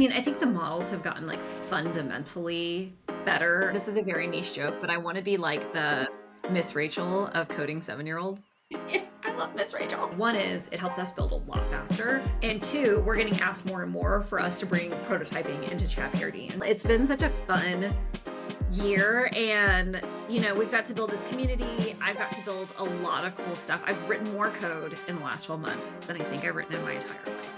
mean, I think the models have gotten like fundamentally better. This is a very niche joke, but I want to be like the Miss Rachel of coding 7-year-olds. I love Miss Rachel. One is it helps us build a lot faster. And two, we're getting asked more and more for us to bring prototyping into ChatPRD. And it's been such a fun year, and we've got to build this community. I've got to build a lot of cool stuff. I've written more code in the last 12 months than I think I've written in my entire life.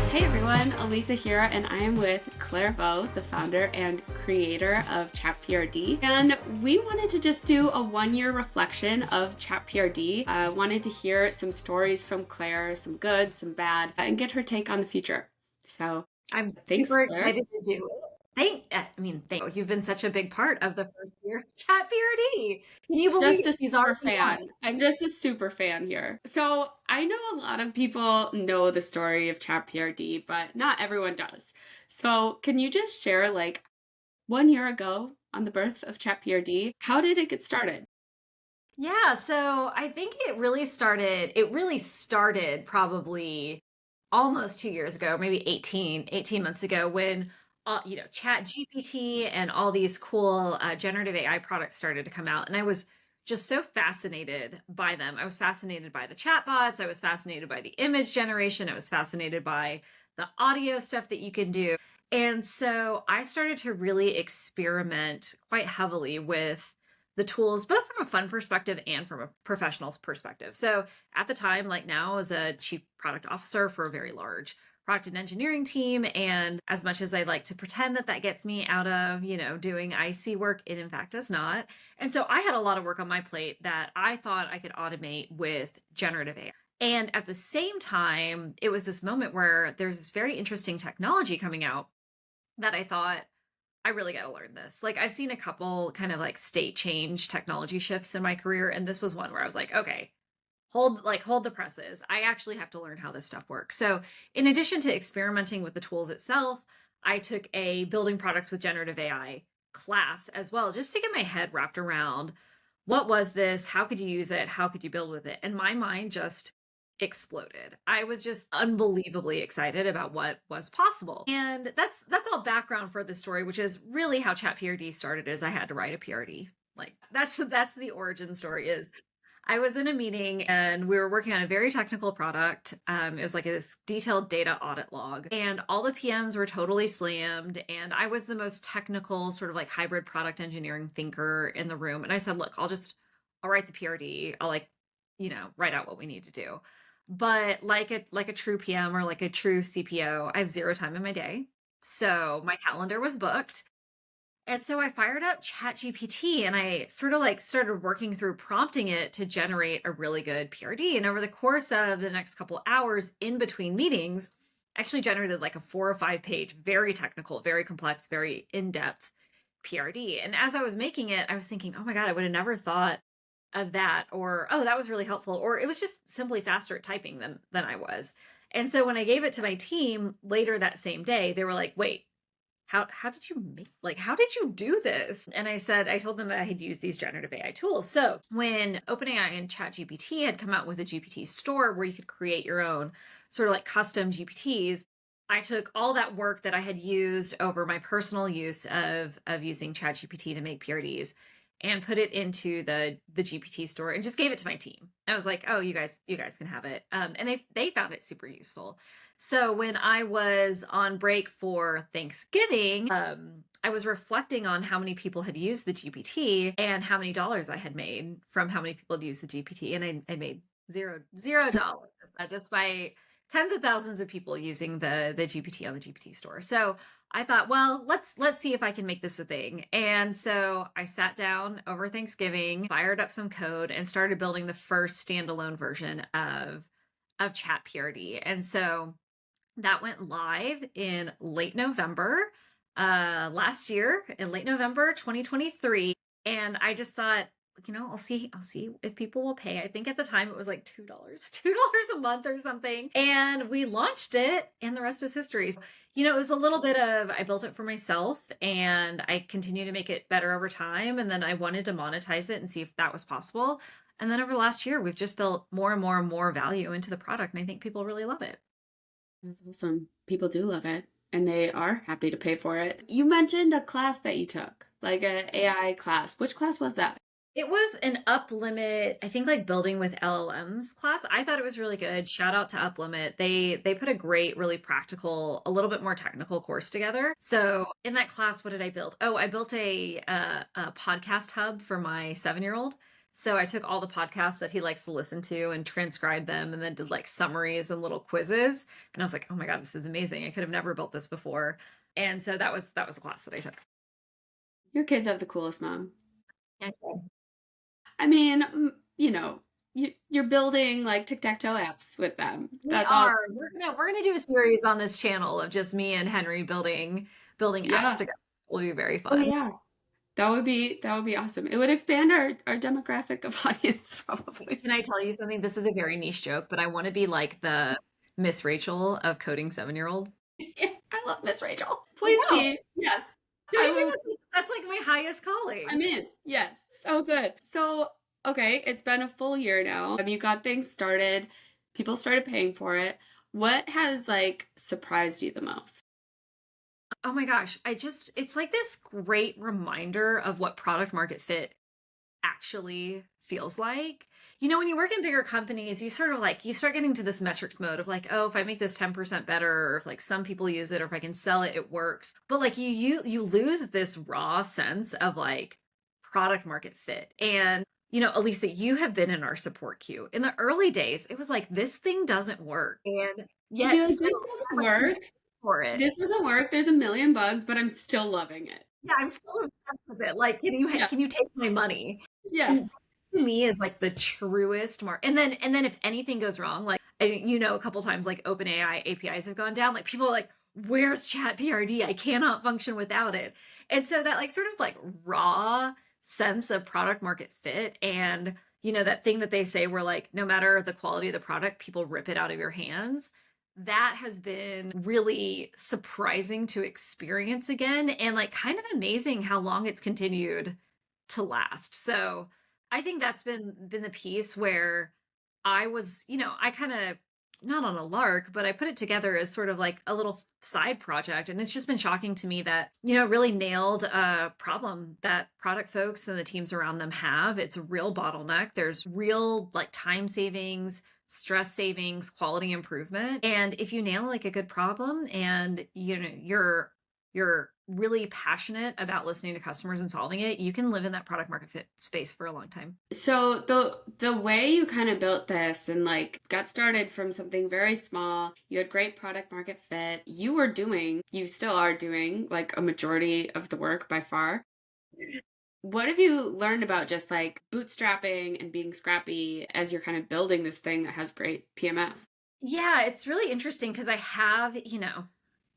Hey everyone, Elisa here, and I am with Claire Vo, the founder and creator of ChatPRD. And we wanted to just do a 1-year reflection of ChatPRD. Wanted to hear some stories from Claire, some good, some bad, and get her take on the future. So I'm thanks, super Claire. excited to do it. Thank you. You've been such a big part of the first year of ChatPRD. Can you believe Just a he's super already fan. on? I'm just a super fan here. So I know a lot of people know the story of ChatPRD, but not everyone does. So can you just share, like, 1 year ago on the birth of ChatPRD, how did it get started? Yeah, so I think it really started probably almost 2 years ago, maybe 18 months ago when Chat GPT and all these cool generative AI products started to come out. And I was just so fascinated by them. I was fascinated by the chatbots. I was fascinated by the image generation. I was fascinated by the audio stuff that you can do. And so I started to really experiment quite heavily with the tools, both from a fun perspective and from a professional's perspective. So at the time, like now, as a chief product officer for a very large product and engineering team, and as much as I like to pretend that that gets me out of, doing IC work, it in fact does not. And so I had a lot of work on my plate that I thought I could automate with generative AI. And at the same time, it was this moment where there's this very interesting technology coming out that I thought, I really got to learn this. Like, I've seen a couple kind of like state change technology shifts in my career, and this was one where I was like, okay, hold the presses. I actually have to learn how this stuff works. So in addition to experimenting with the tools itself, I took a building products with generative AI class as well, just to get my head wrapped around what was this? How could you use it? How could you build with it? And my mind just exploded. I was just unbelievably excited about what was possible. And that's all background for the story, which is really how ChatPRD started. Is I had to write a PRD. Like that's the origin story. Is I was in a meeting and we were working on a very technical product. It was like this detailed data audit log, and all the PMs were totally slammed. And I was the most technical, sort of like hybrid product engineering thinker in the room. And I said, look, I'll write the PRD. I'll write out what we need to do. But like a true PM or like a true CPO, I have zero time in my day. So my calendar was booked. And so I fired up ChatGPT and I sort of like started working through prompting it to generate a really good PRD. And over the course of the next couple hours in between meetings, I actually generated like a 4 or 5 page, very technical, very complex, very in-depth PRD. And as I was making it, I was thinking, oh my God, I would have never thought of that, or oh, that was really helpful, or it was just simply faster at typing than I was. And so when I gave it to my team later that same day, they were like, wait, how did you how did you do this? And I told them that I had used these generative AI tools. So when OpenAI and ChatGPT had come out with a GPT store where you could create your own sort of like custom GPTs, I took all that work that I had used over my personal use of using ChatGPT to make PRDs and put it into the GPT store and just gave it to my team. I was like, oh, you guys can have it. And they found it super useful. So when I was on break for Thanksgiving, I was reflecting on how many people had used the GPT and how many dollars I had made from how many people had used the GPT. And I made $0, despite tens of thousands of people using the GPT on the GPT store. So I thought, well, let's see if I can make this a thing. And so I sat down over Thanksgiving, fired up some code, and started building the first standalone version of ChatPRD. And so that went live in late November last year, in late November 2023. And I just thought, I'll see if people will pay. I think at the time it was like $2 a month or something. And we launched it, and the rest is history. So, it was a little bit of, I built it for myself and I continue to make it better over time. And then I wanted to monetize it and see if that was possible. And then over the last year, we've just built more and more and more value into the product. And I think people really love it. That's awesome. People do love it and they are happy to pay for it. You mentioned a class that you took, like an AI class. Which class was that? It was an Up Limit, I think like building with LLMs class. I thought it was really good. Shout out to Up Limit. They put a great, really practical, a little bit more technical course together. So in that class, what did I build? Oh, I built a podcast hub for my 7-year-old. So I took all the podcasts that he likes to listen to and transcribed them and then did like summaries and little quizzes. And I was like, oh my God, this is amazing. I could have never built this before. And so that was the class that I took. Your kids have the coolest mom. Yeah. I mean, you're building like tic-tac-toe apps with them. We That's all. are. We're gonna do a series on this channel of just me and Henry building apps Yeah. together. It will be very Oh fun. yeah. That would be awesome. It would expand our demographic of audience probably. Can I tell you something? This is a very niche joke, but I want to be like the Miss Rachel of coding 7-year-olds. I love Miss Rachel. I Please know. be. Yes. Don't I you think will. that's like my highest I'm calling? in. Yes. So good. So, okay, it's been a full year now. You got things started. People started paying for it. What has like surprised you the most? Oh my gosh, it's like this great reminder of what product market fit actually feels like. You know, when you work in bigger companies, you sort of like you start getting to this metrics mode of like, oh, if I make this 10% better, or if like some people use it, or if I can sell it, it works. But like you lose this raw sense of like product market fit. And you know, Elisa, you have been in our support queue. In the early days, it was like this thing doesn't work. And You'd be yet like, this still doesn't like work. for it. This doesn't work. There's a million bugs, but I'm still loving it. Yeah, I'm still obsessed with it. Like, Yeah. can you take my money? Yeah. And to me is like the truest mark. And then if anything goes wrong, like you know, a couple times like OpenAI APIs have gone down, like people are like, where's ChatPRD? I cannot function without it. And so that like sort of like raw sense of product market fit and you know that thing that they say where like no matter the quality of the product, people rip it out of your hands. That has been really surprising to experience again and like kind of amazing how long it's continued to last. So I think that's been the piece where I was, you know, I kind of not on a lark, but I put it together as sort of like a little side project. And it's just been shocking to me that, you know, it really nailed a problem that product folks and the teams around them have. It's a real bottleneck. There's real like time savings, stress savings, quality improvement. And if you nail like a good problem and you know you're really passionate about listening to customers and solving it, you can live in that product market fit space for a long time. So the way you kind of built this and like got started from something very small, you had great product market fit. You still are doing like a majority of the work by far. What have you learned about just like bootstrapping and being scrappy as you're kind of building this thing that has great PMF? Yeah, it's really interesting because I have, you know,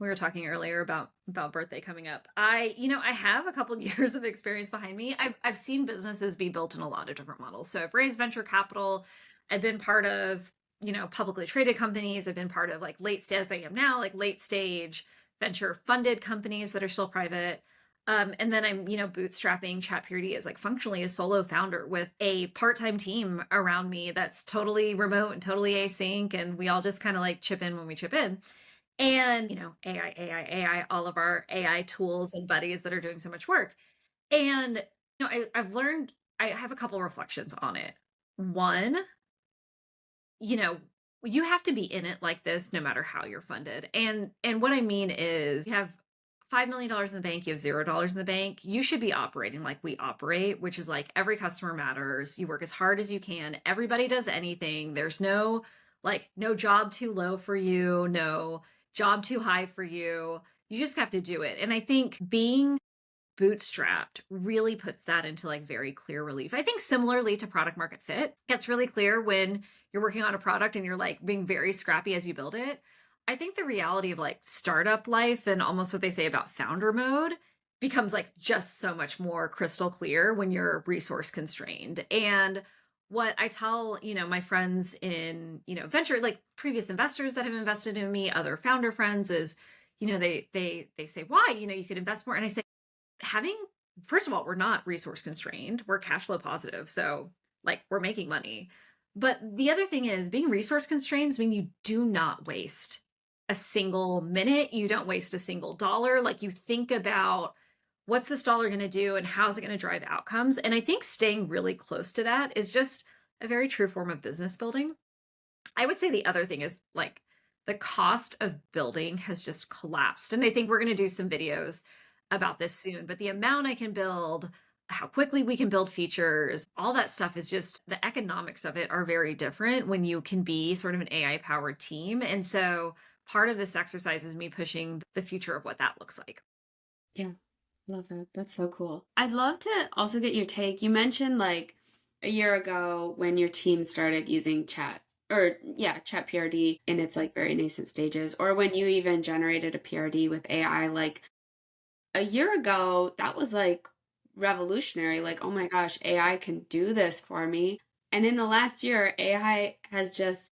we were talking earlier about birthday coming up. I have a couple of years of experience behind me. I've seen businesses be built in a lot of different models. So I've raised venture capital. I've been part of, you know, publicly traded companies. I've been part of like late stage, as I am now, like late stage venture funded companies that are still private. And then I'm, you know, bootstrapping ChatPRD as like functionally a solo founder with a part-time team around me that's totally remote and totally async. And we all just kind of like chip in when we chip in. And, you know, AI, all of our AI tools and buddies that are doing so much work. And, you know, I've learned, I have a couple reflections on it. One, you know, you have to be in it like this no matter how you're funded. And what I mean is you have $5 million in the bank, you have $0 in the bank. You should be operating like we operate, which is like every customer matters. You work as hard as you can. Everybody does anything. There's no job too low for you, no job too high for you. You just have to do it. And I think being bootstrapped really puts that into like very clear relief. I think similarly to product market fit, gets really clear when you're working on a product and you're like being very scrappy as you build it. I think the reality of like startup life and almost what they say about founder mode becomes like just so much more crystal clear when you're resource constrained. And what I tell, you know, my friends in, you know, venture, like previous investors that have invested in me, other founder friends is, you know, they say, why, you know, you could invest more. And I say, having first of all, we're not resource constrained, we're cash flow positive, so like we're making money. But the other thing is being resource constraints mean you do not waste a single minute. You don't waste a single dollar. Like you think about what's this dollar going to do and how's it going to drive outcomes. And I think staying really close to that is just a very true form of business building. I would say the other thing is like the cost of building has just collapsed. And I think we're going to do some videos about this soon, but the amount I can build, how quickly we can build features, all that stuff is just the economics of it are very different when you can be sort of an AI powered team. And so part of this exercise is me pushing the future of what that looks like. Yeah, love that. That's so cool. I'd love to also get your take. You mentioned like a year ago when your team started using ChatPRD in its like very nascent stages, or when you even generated a PRD with AI, like a year ago, that was like revolutionary. Like, oh my gosh, AI can do this for me. And in the last year, AI has just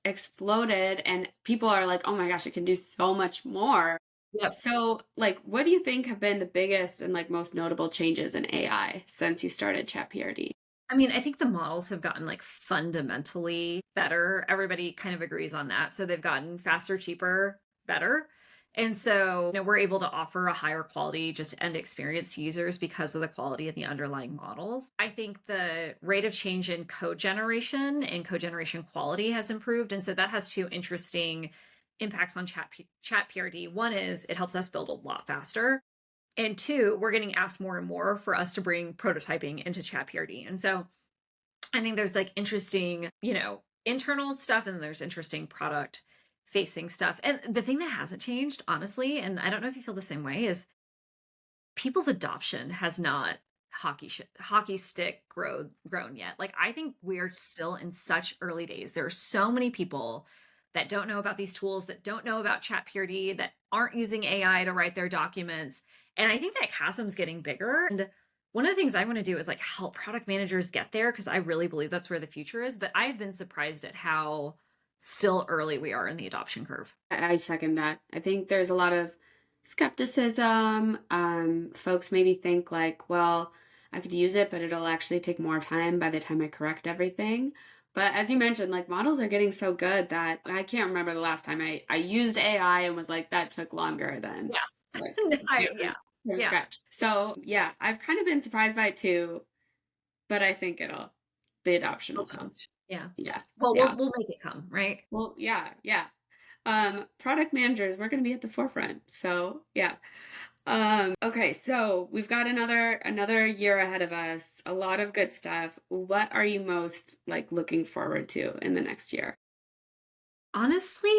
exploded, and people are like, oh my gosh, it can do so much more. Yep. So, like, what do you think have been the biggest and like most notable changes in AI since you started ChatPRD? I mean, I think the models have gotten like fundamentally better. Everybody kind of agrees on that. So they've gotten faster, cheaper, better. And so, we're able to offer a higher quality just end experience to users because of the quality of the underlying models. I think the rate of change in code generation and code generation quality has improved. And so that has two interesting impacts on ChatPRD. One is it helps us build a lot faster. And two, we're getting asked more and more for us to bring prototyping into ChatPRD. And so I think there's like interesting, internal stuff and there's interesting product facing stuff. And the thing that hasn't changed, honestly, and I don't know if you feel the same way, is people's adoption has not hockey stick grown yet. Like I think we're still in such early days. There are so many people that don't know about these tools, that don't know about ChatPRD, that aren't using AI to write their documents. And I think that chasm's getting bigger. And one of the things I want to do is like help product managers get there because I really believe that's where the future is. But I've been surprised at how still early we are in the adoption curve. I second that. I think there's a lot of skepticism. Folks maybe think like, well, I could use it, but it'll actually take more time by the time I correct everything. But as you mentioned, like models are getting so good that I can't remember the last time I used AI and was like, that took longer than Yeah. like Yeah. doing from Yeah. scratch. So yeah, I've kind of been surprised by it too, but I think the adoption will It'll come. change. Yeah. Yeah. Well, Yeah. we'll make it come, right? Well, yeah, yeah. Product managers, we're going to be at the forefront. So, yeah. Okay, so we've got another year ahead of us. A lot of good stuff. What are you most like looking forward to in the next year? Honestly,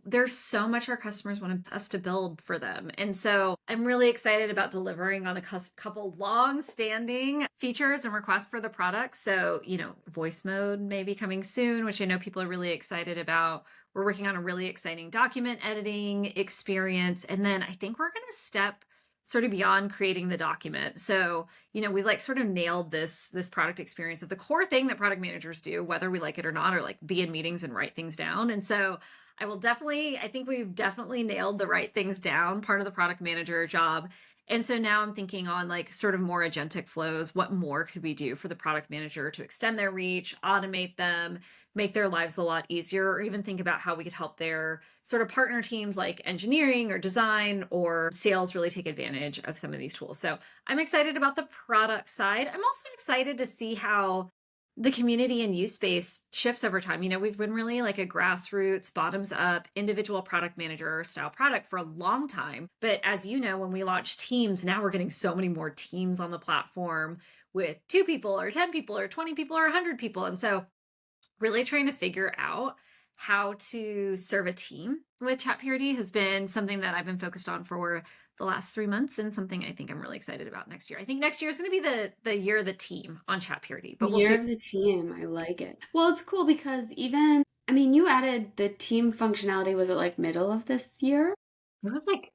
there's so much our customers want us to build for them. And so I'm really excited about delivering on a couple long standing features and requests for the product. So, voice mode may be coming soon, which I know people are really excited about. We're working on a really exciting document editing experience. And then I think we're going to step sort of beyond creating the document. So, we like sort of nailed this product experience of the core thing that product managers do, whether we like it or not, or like be in meetings and write things down. And so I think we've definitely nailed the write things down part of the product manager job. And so now I'm thinking on like sort of more agentic flows. What more could we do for the product manager to extend their reach, automate them, make their lives a lot easier, or even think about how we could help their sort of partner teams like engineering or design or sales really take advantage of some of these tools. So I'm excited about the product side. I'm also excited to see how the community and use space shifts over time. We've been really like a grassroots, bottoms up, individual product manager style product for a long time. But as you know, when we launched teams, now we're getting so many more teams on the platform with 2 people or 10 people or 20 people or 100 people. And so really trying to figure out how to serve a team with ChatPRD has been something that I've been focused on for the last 3 months and something I think I'm really excited about next year. I think next year is going to be the year of the team on ChatPRD, The but we'll year see. of the team. I like it. Well, it's cool because I mean, you added the team functionality, was it like middle of this year? It was like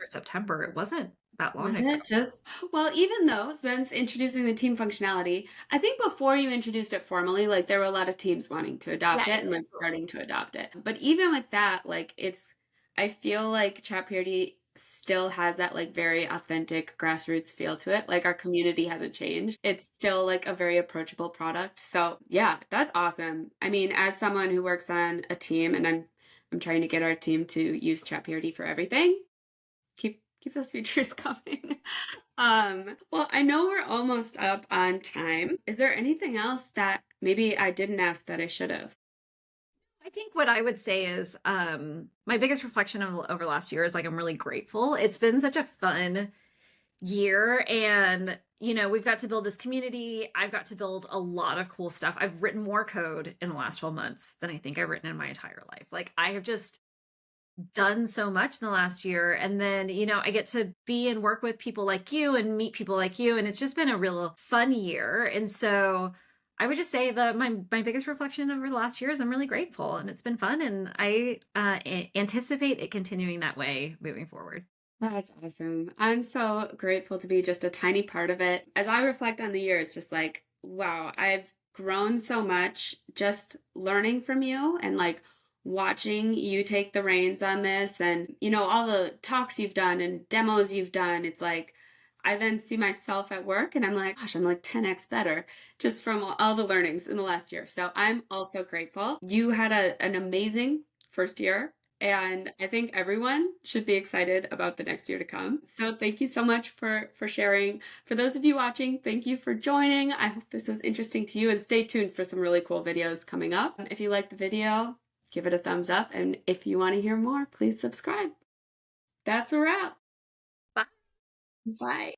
September. It wasn't that long Was ago. it just, well, even though since introducing the team functionality, I think before you introduced it formally, like there were a lot of teams wanting to Yeah, adopt it yeah, and like absolutely. starting to adopt it. But even with that, like I feel like ChatPRD still has that like very authentic grassroots feel to it. Like our community hasn't changed. It's still like a very approachable product. So yeah, that's awesome. I mean, as someone who works on a team and I'm trying to get our team to use ChatPRD for everything, keep those features coming. Well, I know we're almost up on time. Is there anything else that maybe I didn't ask that I should have? I think what I would say is my biggest reflection over last year is like I'm really grateful. It's been such a fun year, and we've got to build this community. I've got to build a lot of cool stuff. I've written more code in the last 12 months than I think I've written in my entire life. Like I have just done so much in the last year, and then I get to be and work with people like you and meet people like you, and it's just been a real fun year. And so I would just say that my biggest reflection over the last year is I'm really grateful, and it's been fun, and I anticipate it continuing that way moving forward. That's awesome. I'm so grateful to be just a tiny part of it. As I reflect on the year, it's just like, wow, I've grown so much just learning from you and like watching you take the reins on this and, all the talks you've done and demos you've done. It's like, I then see myself at work and I'm like, gosh, I'm like 10x better just from all the learnings in the last year. So I'm also grateful. You had an amazing first year. And I think everyone should be excited about the next year to come. So thank you so much for sharing. For those of you watching, thank you for joining. I hope this was interesting to you, and stay tuned for some really cool videos coming up. If you liked the video, give it a thumbs up. And if you want to hear more, please subscribe. That's a wrap. Bye. Bye.